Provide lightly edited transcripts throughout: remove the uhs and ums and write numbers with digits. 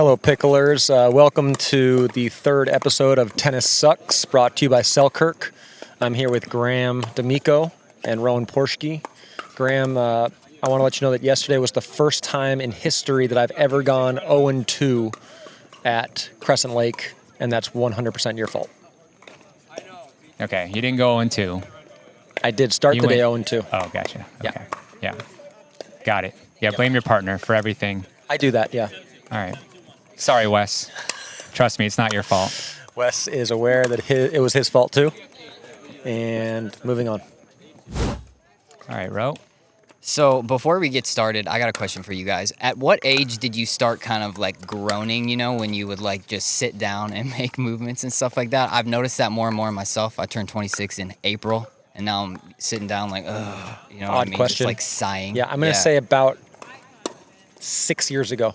Hello, Picklers. Welcome to the third episode of Tennis Sucks, brought to you by Selkirk. I'm here with Graham D'Amico and Rowan Porschke. Graham, I want to let you know that yesterday was the first time in history that I've ever gone 0-2 at Crescent Lake, and that's 100% your fault. Okay, you didn't go 0-2. I did start the day 0-2. Oh, gotcha. Okay. Yeah. Got it. Yeah, blame your partner for everything. I do that, yeah. All right. Sorry, Wes. Trust me, it's not your fault. Wes is aware that it was his fault too. And moving on. All right, Ro. So before we get started, I got a question for you guys. At what age did you start kind of like groaning, when you would like just sit down and make movements and stuff like that? I've noticed that more and more myself. I turned 26 in April, and now I'm sitting down like, ugh, what I mean? Question. Just like sighing. Yeah, I'm going to say about 6 years ago.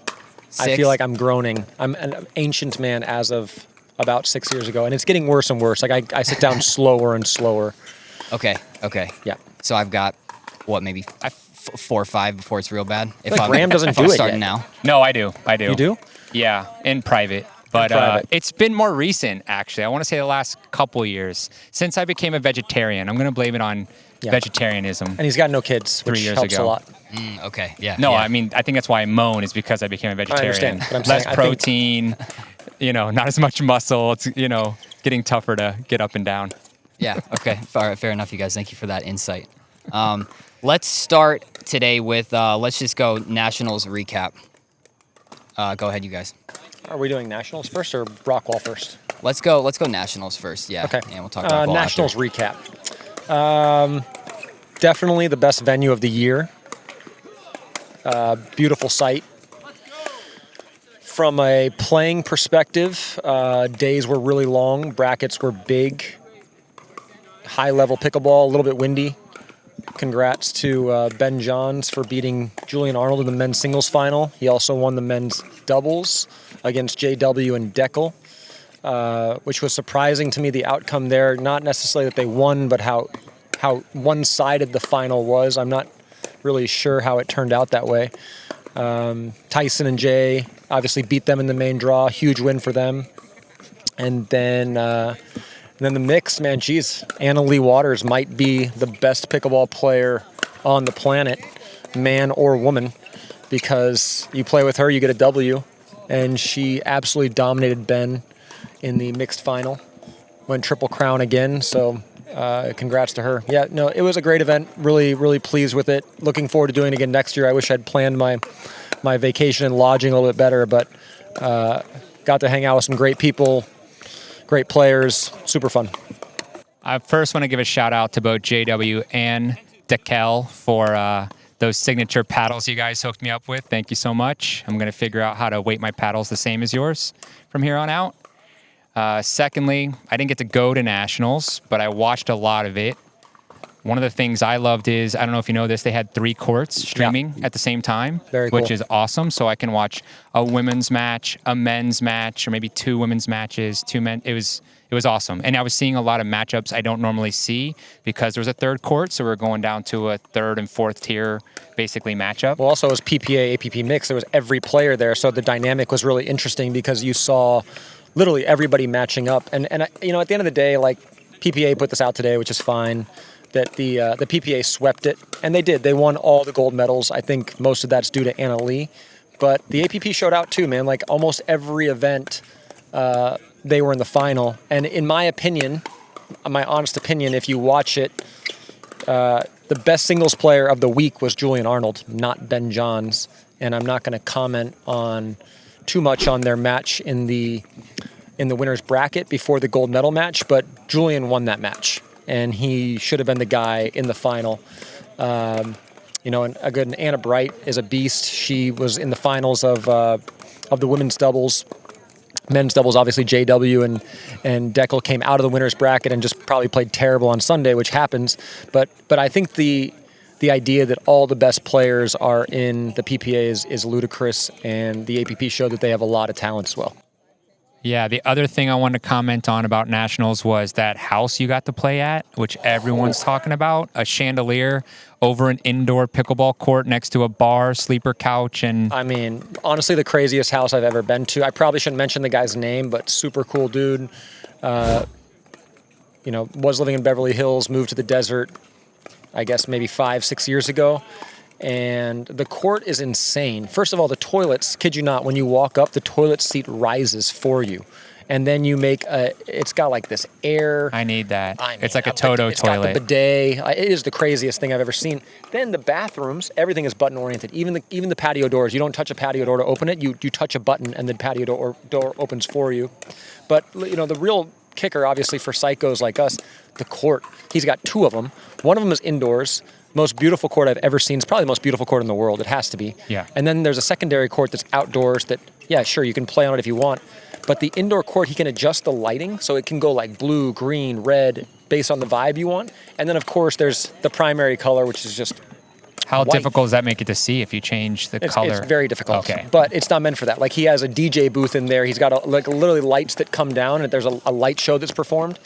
6? I feel like I'm groaning. I'm an ancient man as of about 6 years ago, and it's getting worse and worse. Like I sit down slower and slower. Okay. Yeah. So I've got, maybe 4 or 5 before it's real bad? Graham doesn't do it starting yet. now. No, I do. You do? Yeah, in private. But it's been more recent, actually. I want to say the last couple years. Since I became a vegetarian, I'm going to blame it on vegetarianism. And he's got no kids, which 3 years helps ago. a lot. Okay, yeah. No, yeah. I mean, I think that's why I moan is because I became a vegetarian. I understand, but I'm Less saying, protein, not as much muscle. It's, getting tougher to get up and down. Yeah, okay. Fair enough, you guys. Thank you for that insight. Let's start today with, let's just go Nationals recap. Go ahead, you guys. Are we doing Nationals first or Brockwall first? Let's go Nationals first, yeah. Okay. And we'll talk about Nationals after. recap. Definitely the best venue of the year. Beautiful site. From a playing perspective, days were really long. Brackets were big. High-level pickleball, a little bit windy. Congrats to Ben Johns for beating Julian Arnold in the men's singles final. He also won the men's doubles against JW and Deckel, which was surprising to me, the outcome there. Not necessarily that they won, but how one-sided the final was. I'm not really sure how it turned out that way. Tyson and Jay obviously beat them in the main draw. Huge win for them. And then the mix, man, geez, Anna Lee Waters might be the best pickleball player on the planet, man or woman, because you play with her, you get a W, and she absolutely dominated Ben in the mixed final. Went Triple Crown again, so congrats to her. Yeah, no, it was a great event. Really, really pleased with it. Looking forward to doing it again next year. I wish I'd planned my vacation and lodging a little bit better, but got to hang out with some great people, great players, super fun. I first want to give a shout out to both JW and Deckel for those signature paddles you guys hooked me up with. Thank you so much. I'm going to figure out how to weight my paddles the same as yours from here on out. Secondly, I didn't get to go to Nationals, but I watched a lot of it. One of the things I loved is, I don't know if you know this, they had 3 courts streaming at the same time, Very cool. which is awesome. So I can watch a women's match, a men's match, or maybe 2 women's matches, 2 men. It was awesome. And I was seeing a lot of matchups I don't normally see because there was a 3rd court, so we're going down to a 3rd and 4th tier, basically, matchup. Well, also it was PPA, APP mix. There was every player there, so the dynamic was really interesting because you saw literally everybody matching up. And at the end of the day, like, PPA put this out today, which is fine, that the PPA swept it, and they did. They won all the gold medals. I think most of that's due to Anna Lee, but the APP showed out too, man. Like almost every event, they were in the final. And in my opinion, my honest opinion, if you watch it, the best singles player of the week was Julian Arnold, not Ben Johns. And I'm not going to comment on too much on their match in the winner's bracket before the gold medal match, but Julian won that match, and he should have been the guy in the final. And Anna Bright is a beast. She was in the finals of the women's doubles. Men's doubles, obviously JW and Deckel came out of the winner's bracket and just probably played terrible on Sunday, which happens. But I think the idea that all the best players are in the PPA is ludicrous, and the APP showed that they have a lot of talent as well. Yeah, the other thing I wanted to comment on about Nationals was that house you got to play at, which everyone's talking about, a chandelier over an indoor pickleball court next to a bar, sleeper couch, and... I mean, honestly, the craziest house I've ever been to. I probably shouldn't mention the guy's name, but super cool dude. You know, was living in Beverly Hills, moved to the desert, I guess maybe 5-6 years ago. And the court is insane. First of all, the toilets, kid you not, when you walk up, the toilet seat rises for you. And then you make it's got like this air. I need that. I mean, it's like a Toto it's toilet. got the bidet. It is the craziest thing I've ever seen. Then the bathrooms, everything is button oriented. Even the patio doors. You don't touch a patio door to open it. You touch a button and the patio door opens for you. But you know, the real kicker, obviously, for psychos like us, the court. He's got 2 of them. One of them is indoors. Most beautiful court I've ever seen. It's probably the most beautiful court in the world. It has to be. Yeah. And then there's a secondary court that's outdoors that, yeah, sure, you can play on it if you want. But the indoor court, he can adjust the lighting so it can go like blue, green, red, based on the vibe you want. And then, of course, there's the primary color, which is just How white. difficult does that make it to see if you change the color? It's very difficult. Okay. But it's not meant for that. Like, he has a DJ booth in there. He's got like literally lights that come down, and there's a light show that's performed.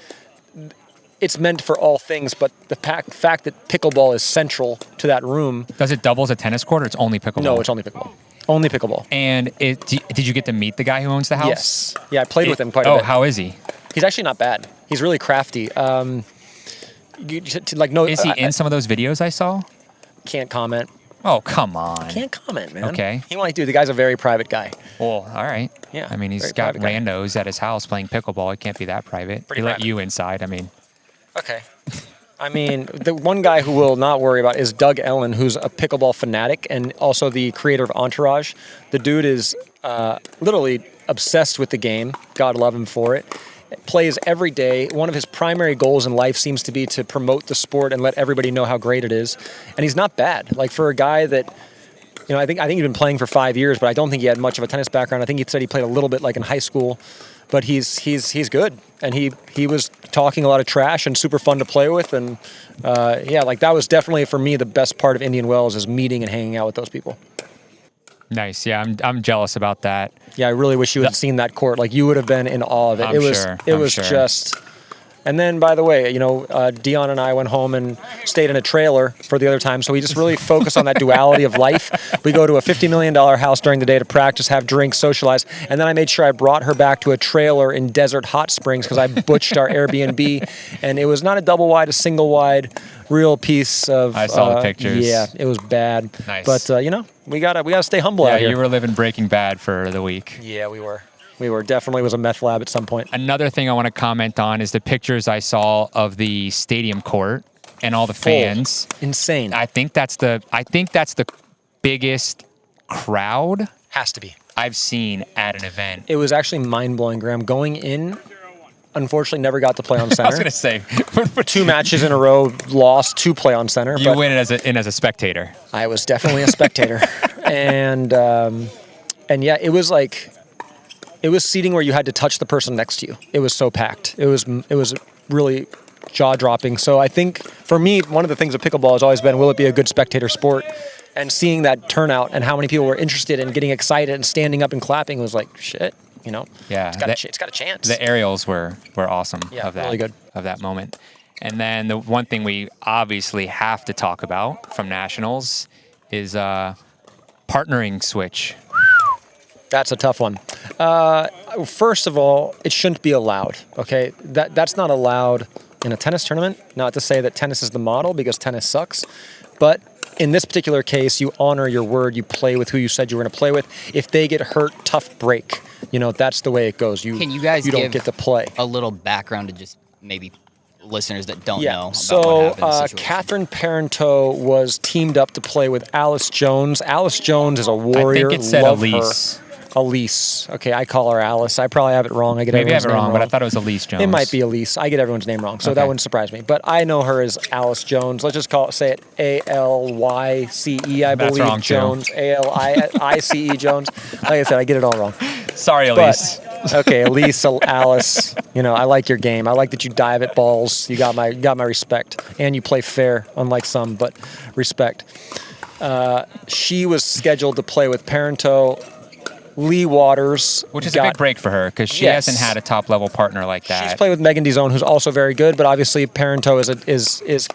It's meant for all things, but the fact that pickleball is central to that room. Does it double as a tennis court, or it's only pickleball? No, it's only pickleball. Only pickleball. And did you get to meet the guy who owns the house? Yes. Yeah, I played with him quite a bit. Oh, how is he? He's actually not bad. He's really crafty. Is he in some of those videos I saw? Can't comment. Oh, come on. Can't comment, man. Okay. He might do. The guy's a very private guy. Well, all right. Yeah, I mean, he's very got private guy. randos at his house playing pickleball. It can't be that private. Pretty He let private. you inside. I mean, Okay. I mean, the one guy who will not worry about is Doug Ellen, who's a pickleball fanatic and also the creator of Entourage. The dude is literally obsessed with the game. God love him for it. Plays every day. One of his primary goals in life seems to be to promote the sport and let everybody know how great it is. And he's not bad. Like, for a guy that, you know, I think he'd been playing for 5 years, but I don't think he had much of a tennis background. I think he said he played a little bit like in high school, but he's good. And he was talking a lot of trash and super fun to play with. And yeah, like, that was definitely for me the best part of Indian Wells, is meeting and hanging out with those people. nice. Yeah, I'm jealous about that. Yeah, I really wish you had seen that court. Like, you would have been in awe of it. I'm sure. It I'm was sure. just. And then, by the way, you know, Dion and I went home and stayed in a trailer for the other time. So we just really focus on that duality of life. We go to a $50 million house during the day to practice, have drinks, socialize. And then I made sure I brought her back to a trailer in Desert Hot Springs because I butched our Airbnb. And it was not a double wide, a single wide, real piece of. I saw the pictures. Yeah, it was bad. Nice. But, you know, we gotta stay humble Yeah, out here. you were living Breaking Bad for the week. Yeah, we were. Definitely was a meth lab at some point. Another thing I want to comment on is the pictures I saw of the stadium court and all the fans. Insane. I think that's the biggest crowd Has to be. I've seen at an event. It was actually mind-blowing, Graham. Going in, unfortunately, never got to play on center. I was gonna say 2 matches in a row, lost to play on center. you but win it as a spectator. I was definitely a spectator. and yeah, it was like, it was seating where you had to touch the person next to you. It was so packed. It was really jaw-dropping. So I think, for me, one of the things of pickleball has always been, will it be a good spectator sport? And seeing that turnout and how many people were interested and getting excited and standing up and clapping was like, shit, you know? Yeah, It's got a chance. The aerials were awesome. Yeah, of that, really good. of that moment. And then the one thing we obviously have to talk about from Nationals is partnering switch. That's a tough one. First of all, it shouldn't be allowed, okay? That's not allowed in a tennis tournament. Not to say that tennis is the model, because tennis sucks. But in this particular case, you honor your word. You play with who you said you were going to play with. If they get hurt, tough break. You know, that's the way it goes. Can you guys don't give get to play. a little background to just maybe listeners that don't know about so what happened in the situation? Catherine Parenteau was teamed up to play with Allyce Jones. Allyce Jones is a warrior. I think it said Love Allyce. her. Allyce. Okay, I call her Alice. I probably have it wrong. I get Maybe I everyone's have it name wrong, but I thought it was Allyce Jones. It might be Allyce. I get everyone's name wrong, so that Okay. wouldn't surprise me. But I know her as Allyce Jones. Let's just say it Allyce, I That's believe. wrong, too. Jones. Allice Jones. Like I said, I get it all wrong. Sorry, Allyce. But, okay, Allyce, Alice. You know, I like your game. I like that you dive at balls. You got my respect, and you play fair, unlike some, but respect. She was scheduled to play with Parenteau. Lee Waters. Which is a big break for her because she hasn't had a top-level partner like that. She's played with Megan Dizone, who's also very good, but obviously Parenteau is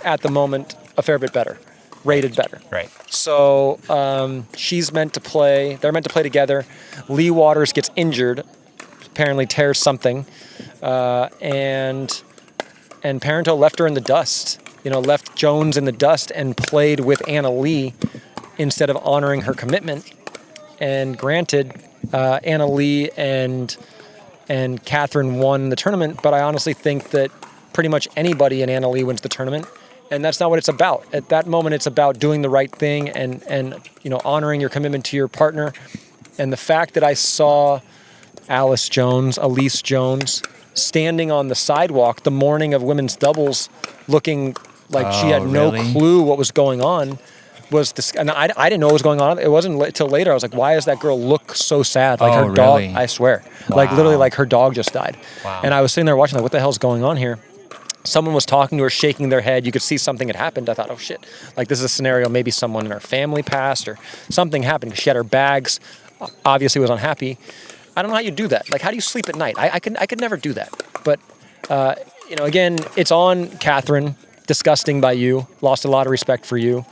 at the moment a fair bit better, rated better. Right. So she's meant to play. They're meant to play together. Lee Waters gets injured, apparently tears something, and Parenteau left her in the dust. Left Jones in the dust and played with Anna Lee instead of honoring her commitment. And granted, Anna Lee and Catherine won the tournament, but I honestly think that pretty much anybody in Anna Lee wins the tournament, and that's not what it's about. At that moment, it's about doing the right thing and honoring your commitment to your partner. And the fact that I saw Allyce Jones, standing on the sidewalk the morning of women's doubles, looking like she had no clue what was going on. And I didn't know what was going on. It wasn't until later I was like, why does that girl look so sad? Like her dog, I swear. Wow. Like literally like her dog just died. Wow. And I was sitting there watching like, what the hell's going on here? Someone was talking to her, shaking their head. You could see something had happened. I thought, oh shit. Like this is a scenario, maybe someone in her family passed or something happened. She had her bags, obviously was unhappy. I don't know how you do that. Like how do you sleep at night? I could never do that. But, again, it's on Catherine. Disgusting by you. Lost a lot of respect for you.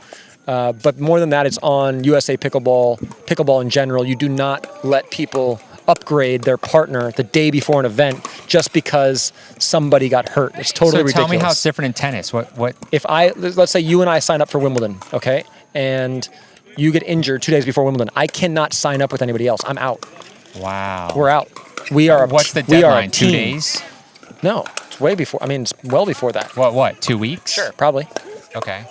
But more than that, it's on USA Pickleball in general. You do not let people upgrade their partner the day before an event just because somebody got hurt. It's totally ridiculous. Tell me how it's different in tennis. What? If let's say you and I sign up for Wimbledon, okay, and you get injured 2 days before Wimbledon, I cannot sign up with anybody else. I'm out. Wow. We're out. We are. What's the deadline? 2 days? No, it's way before. I mean, it's well before that. What? 2 weeks? Sure, probably. Okay.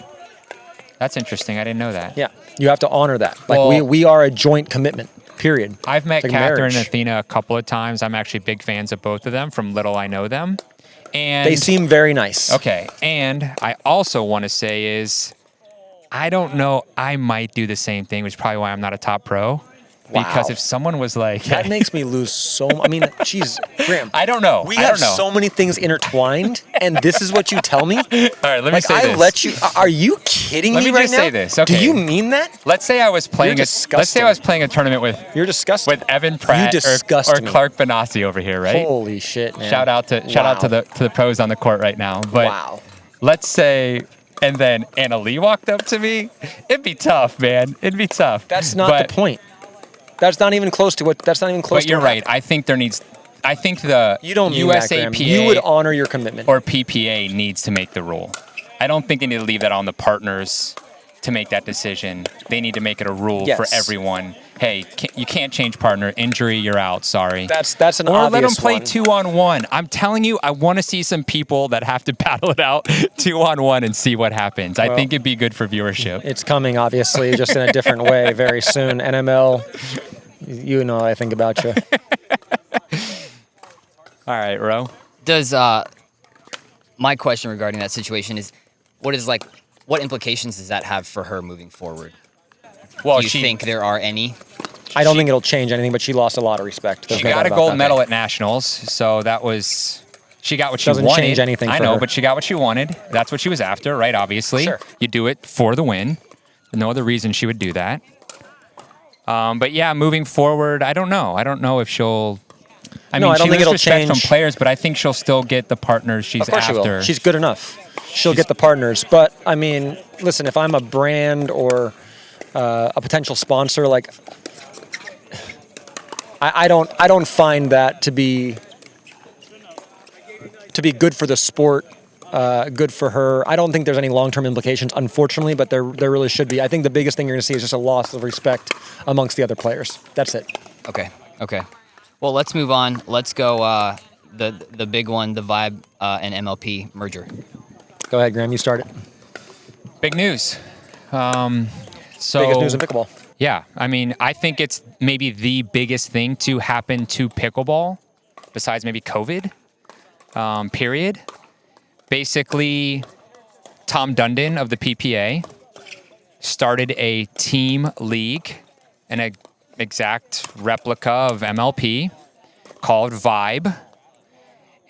That's interesting. I didn't know that. Yeah, you have to honor that. Like we are a joint commitment. Period. I've met like Catherine marriage. and Athena a couple of times. I'm actually big fans of both of them. From little I know them, and they seem very nice. Okay, and I also want to say is, I don't know. I might do the same thing, which is probably why I'm not a top pro. Because Wow. if someone was like... That makes me lose so... I mean, geez, Graham. I don't know. We have so many things intertwined, and this is what you tell me? All right, let me say this. I let you... Are you kidding me right now? Let me just say this. Okay. Do you mean that? Let's say I was playing a tournament with... You're disgusting. With Evan Pratt or Clark Benassi over here, right? Holy shit, man. Shout out to the pros on the court right now. But wow. Let's say... And then Anna Lee walked up to me. It'd be tough, man. It'd be tough. That's not the point. That's not even close to what. That's not even close. But you're right. I think the you don't USAPA you would honor your commitment, or PPA needs to make the rule. I don't think they need to leave that on the partners to make that decision. They need to make it a rule for everyone. Hey, you can't change partner. Injury, you're out. Sorry. That's an or obvious let them play one. 2-on-1. I'm telling you, I want to see some people that have to battle it out 2-on-1 and see what happens. I think it'd be good for viewership. It's coming, obviously, just in a different way very soon. NML, you know I think about you. All right, Ro. Does my question regarding that situation is, what implications does that have for her moving forward? Well, do you think there are any? I don't think it'll change anything, but she lost a lot of respect. She got a gold medal at nationals, so that was she got what she wanted. Doesn't change anything. I know, but she got what she wanted. That's what she was after, right? Obviously, sure. You do it for the win. No other reason she would do that. But yeah, moving forward, I don't know. I don't know if she'll. I don't think it'll change from players, but I think she'll still get the partners she's after. Of course she will. She's good enough. She'll get the partners. But I mean, listen, if I'm a brand or a potential sponsor, like I don't find that to be good for the sport, good for her. I don't think there's any long-term implications, unfortunately, but there really should be. I think the biggest thing you're going to see is just a loss of respect amongst the other players. That's it. Okay. Well, let's move on. Let's go the big one, the Vibe and MLP merger. Go ahead, Graham. You start it. Big news. Biggest news in pickleball. Yeah, I mean, I think it's maybe the biggest thing to happen to pickleball, besides maybe COVID, period. Basically, Tom Dundon of the PPA started a team league, an exact replica of MLP, called Vibe,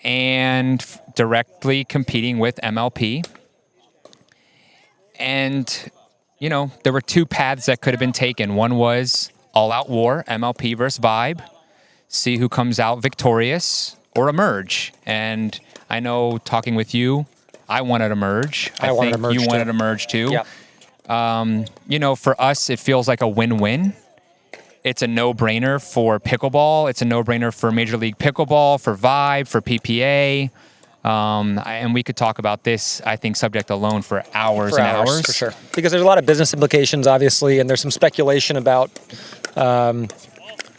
and directly competing with MLP. And, there were two paths that could have been taken. One was all-out war, MLP versus Vibe. See who comes out victorious or emerge. And I know talking with you, I wanted to merge. I wanted think to merge you too. wanted to merge too. Yeah. You know, for us, it feels like a win-win. It's a no-brainer for pickleball. It's a no-brainer for Major League Pickleball, for Vibe, for PPA. And we could talk about this, I think, subject alone for hours and hours. For sure. Because there's a lot of business implications, obviously, and there's some speculation about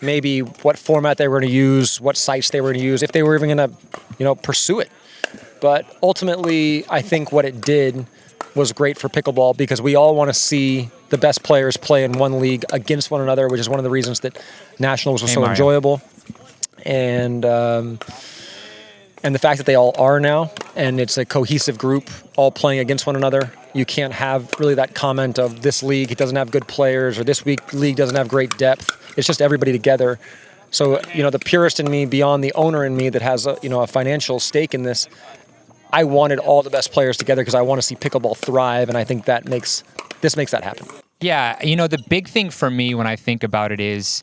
maybe what format they were going to use, what sites they were going to use, if they were even going to, pursue it. But ultimately, I think what it did was great for pickleball because we all want to see the best players play in one league against one another, which is one of the reasons that nationals was so Mario. enjoyable. And the fact that they all are now, and it's a cohesive group all playing against one another. You can't have really that comment of this league doesn't have good players or this league doesn't have great depth. It's just everybody together. So, the purist in me, beyond the owner in me that has a financial stake in this, I wanted all the best players together because I want to see pickleball thrive, and I think this makes that happen. Yeah, the big thing for me when I think about it is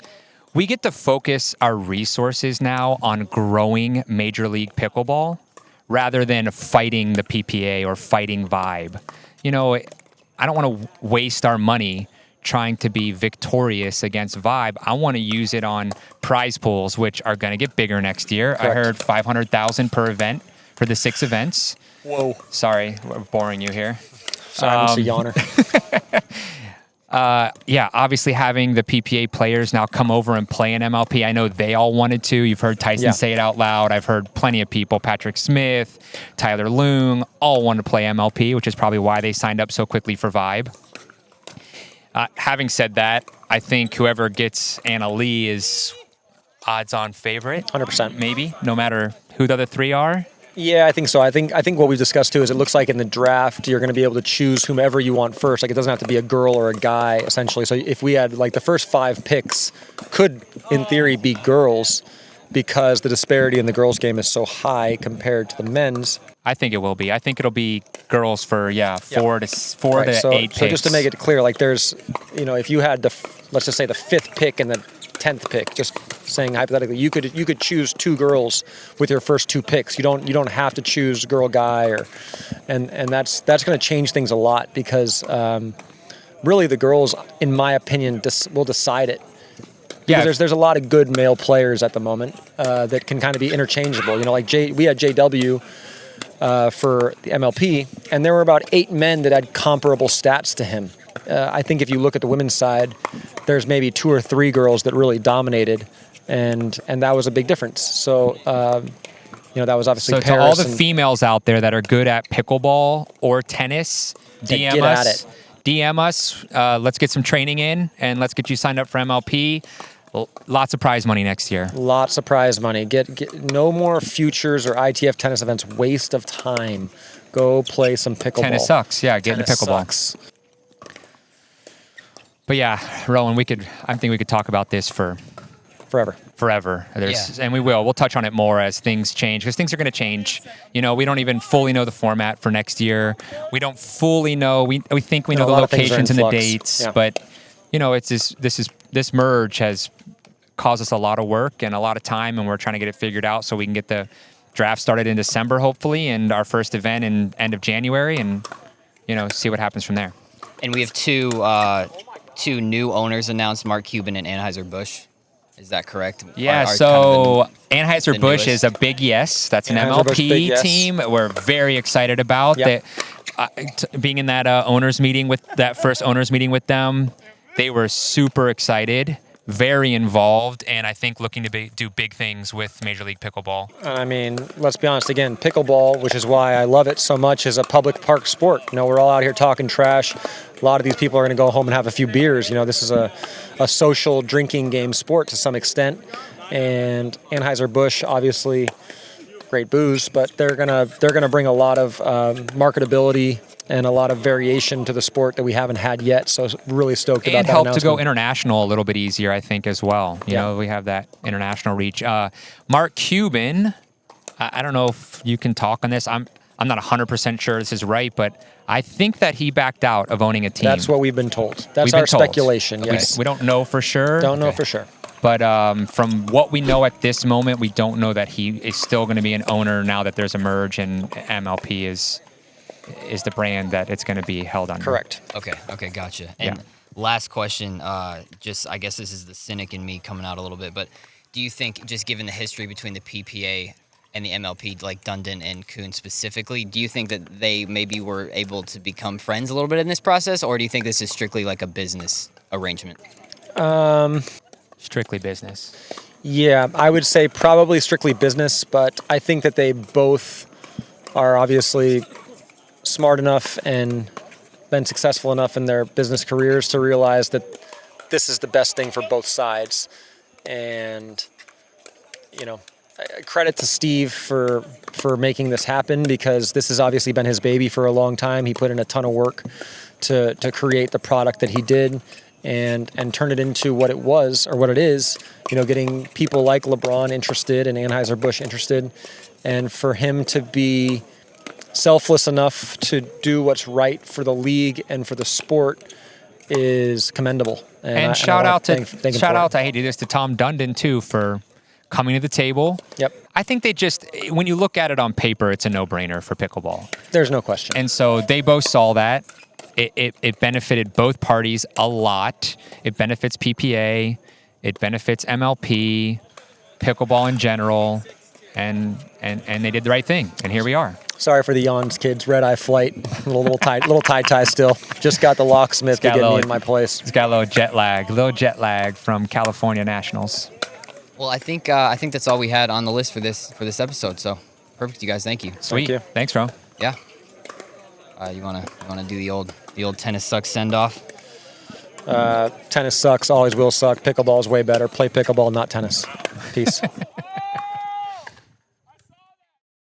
we get to focus our resources now on growing Major League Pickleball rather than fighting the PPA or fighting Vibe. I don't want to waste our money trying to be victorious against Vibe. I want to use it on prize pools, which are going to get bigger next year. Correct. I heard $500,000 per event for the 6 events. Whoa. Sorry, we're boring you here. Sorry, I'm just a yawner. Yeah, obviously having the PPA players now come over and play in MLP. I know they all wanted to. You've heard Tyson say it out loud. I've heard plenty of people, Patrick Smith, Tyler Loong, all wanted to play MLP, which is probably why they signed up so quickly for Vibe. Having said that, I think whoever gets Anna Lee is odds-on favorite. 100%. Maybe, no matter who the other 3 are. Yeah, I think so. I think what we've discussed too is it looks like in the draft you're going to be able to choose whomever you want first. Like it doesn't have to be a girl or a guy essentially. So if we had like the first 5 picks could in theory be girls because the disparity in the girls game is so high compared to the men's. I think it will be. I think it'll be girls for 4 to 8 So picks. just to make it clear, like there's, if you had let's just say the 5th pick and the 10th pick, just saying hypothetically, you could choose 2 girls with your first 2 picks. You don't have to choose girl guy and that's going to change things a lot because really the girls, in my opinion, will decide it. Because there's a lot of good male players at the moment that can kind of be interchangeable. Like we had JW for the MLP, and there were about 8 men that had comparable stats to him. I think if you look at the women's side, there's maybe 2 or 3 girls that really dominated, and that was a big difference. So, that was obviously so Paris. To all the females out there that are good at pickleball or tennis, DM get us. at it. DM us. Let's get some training in, and let's get you signed up for MLP. Lots of prize money next year. Lots of prize money. Get no more futures or ITF tennis events. Waste of time. Go play some pickleball. Tennis sucks. Yeah, get into pickleball. Sucks. But yeah, Rowan, I think we could talk about this for forever. And we will. We'll touch on it more as things change because things are going to change. We don't even fully know the format for next year. We don't fully know. We think we know the locations and the dates, but it's this merge has caused us a lot of work and a lot of time, and we're trying to get it figured out so we can get the draft started in December, hopefully, and our first event in end of January, and see what happens from there. And we have two new owners announced, Mark Cuban and Anheuser-Busch. Is that correct? Yeah, Anheuser-Busch is a big yes. That's an MLP team we're very excited about. Yep. Being in that first owners meeting with them, they were super excited, very involved, and I think looking to do big things with Major League Pickleball. I mean, let's be honest again, pickleball, which is why I love it so much, is a public park sport. We're all out here talking trash. A lot of these people are going to go home and have a few beers. This is a social drinking game sport to some extent. And Anheuser-Busch, obviously, great booze, but they're gonna bring a lot of marketability and a lot of variation to the sport that we haven't had yet. So really stoked about that announcement. And help to go international a little bit easier, I think, as well. You know, we have that international reach. Mark Cuban, I don't know if you can talk on this. I'm not 100% sure this is right, but I think that he backed out of owning a team. That's what we've been told. That's We've our been told. speculation, yes. We don't know for sure. Don't know for sure. But from what we know at this moment, we don't know that he is still going to be an owner now that there's a merge and MLP is the brand that it's going to be held under. Correct. Okay, gotcha. And last question, just I guess this is the cynic in me coming out a little bit, but do you think, just given the history between the PPA and the MLP, like Dundon and Kuhn specifically, do you think that they maybe were able to become friends a little bit in this process, or do you think this is strictly like a business arrangement? Strictly business. Yeah, I would say probably strictly business, but I think that they both are obviously smart enough and been successful enough in their business careers to realize that this is the best thing for both sides. And, credit to Steve for making this happen, because this has obviously been his baby for a long time. He put in a ton of work to create the product that he did and turn it into what it was, or what it is, getting people like LeBron interested and Anheuser-Busch interested. And for him to be selfless enough to do what's right for the league and for the sport is commendable. And shout out to I hate to do this, to Tom Dundon too for coming to the table. Yep. I think they just, when you look at it on paper, it's a no-brainer for pickleball. There's no question. And so they both saw that. It benefited both parties a lot. It benefits PPA. It benefits MLP, pickleball in general, and they did the right thing. And here we are. Sorry for the yawns, kids. Red eye flight. Little tie still. Just got the locksmith to get me in my place. It's got a little jet lag from California Nationals. Well, I think that's all we had on the list for this episode. So perfect, you guys. Thank you. Sweet. Thank you. Thanks, Ro. Yeah. You wanna do the old tennis sucks send off? Tennis sucks. Always will suck. Pickleball is way better. Play pickleball, not tennis. Peace.